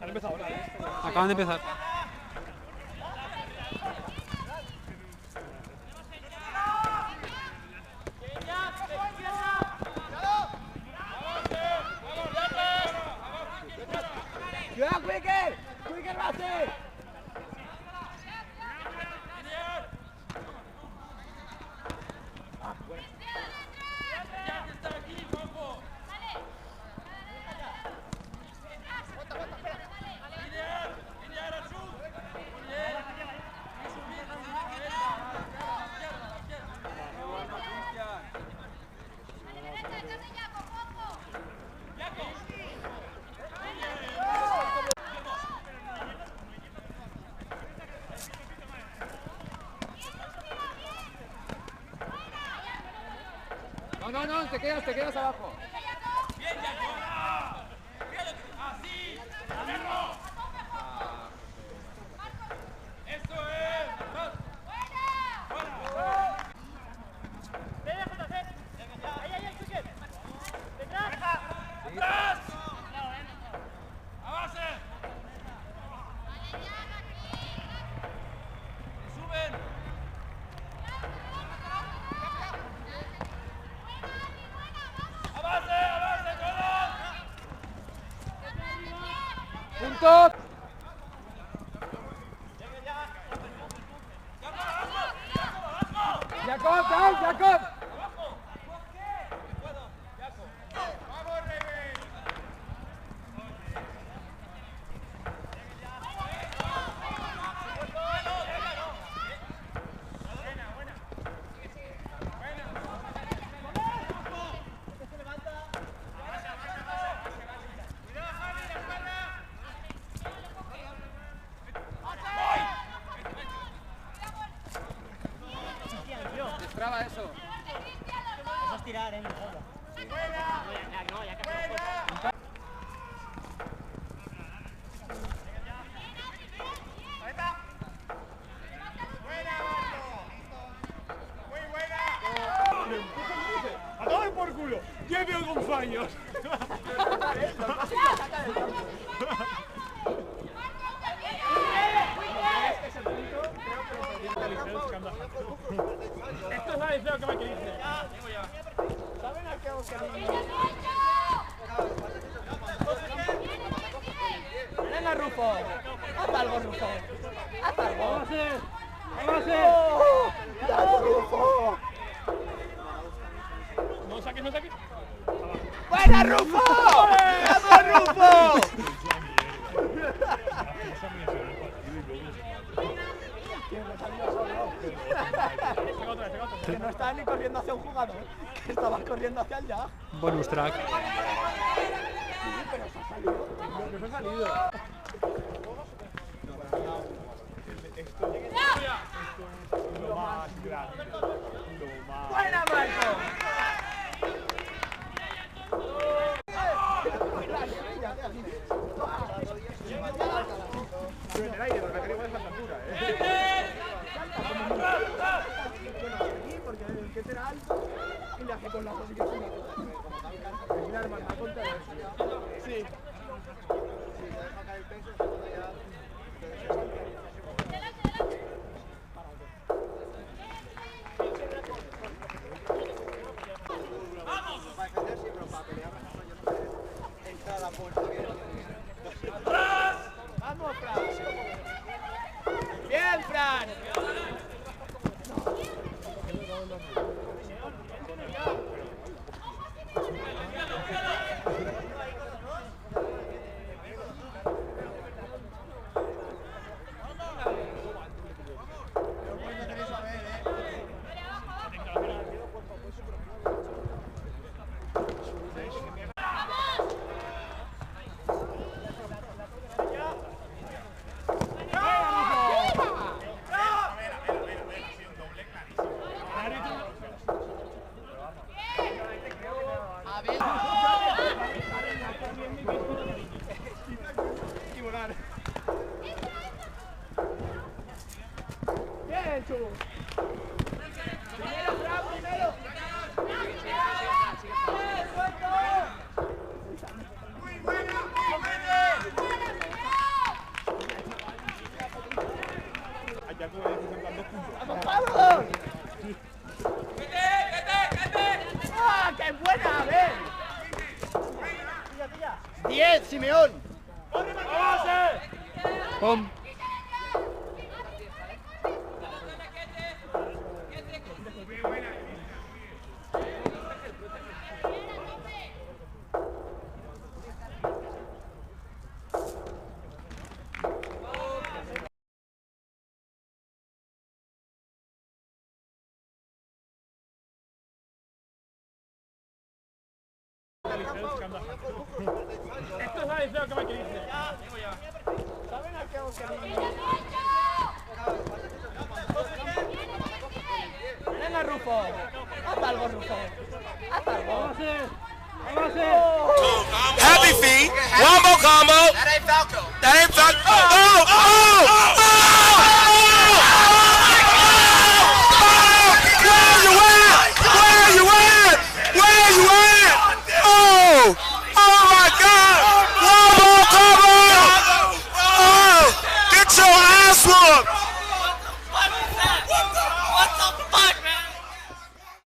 Han empezado ahora. Acaban de empezar. ¡Cuidado, Quicker! ¡Quicker base! No, te quedas abajo. Bien, Jaco. Así. Eso es. ¡Atrás! ¡A base! ¡Suben! ¡A base, todos! ¡Punto! ¡Jacob! Destraba eso. Eso es tirar, no jodas. No, ya que ¡A tomar por culo! ¡Lleve algún fallo! Esto es la deseo que me dice. ¿Saben a qué hago que Venga, Rufo. Haz algo, Rufo. Haz algo. ¡Avance! ¡Dale, Rufo! No saques. ¡Buena, Rufo! ¡Vamos, Rufo! Que no estaba ni corriendo hacia un jugador, que estaba corriendo hacia el ya. Bonus track. Sí, pero se ha salido. No se ha salido. Esto es lo más grande. ¡Buena, Marco! Pero en el aire, la que igual es altura, Porque el que será alto y le hace con las dos y que se me mira, hermano, a contra de eso. Sí. Deja caer el peso, segundo ya. ¡Vamos! Para defender sí, pero para pelear yo no sé. Entra a la puerta. ¡Atrás! ¡Vamos, Fran! ¡Bien, Fran! Simeón! ¡Avance! ¡Pum! Esto es la deseo que me dice. ¿Saben a qué os Venga, Rufo. Haz algo, Rufo. Haz algo. Happy feet. Wombo combo.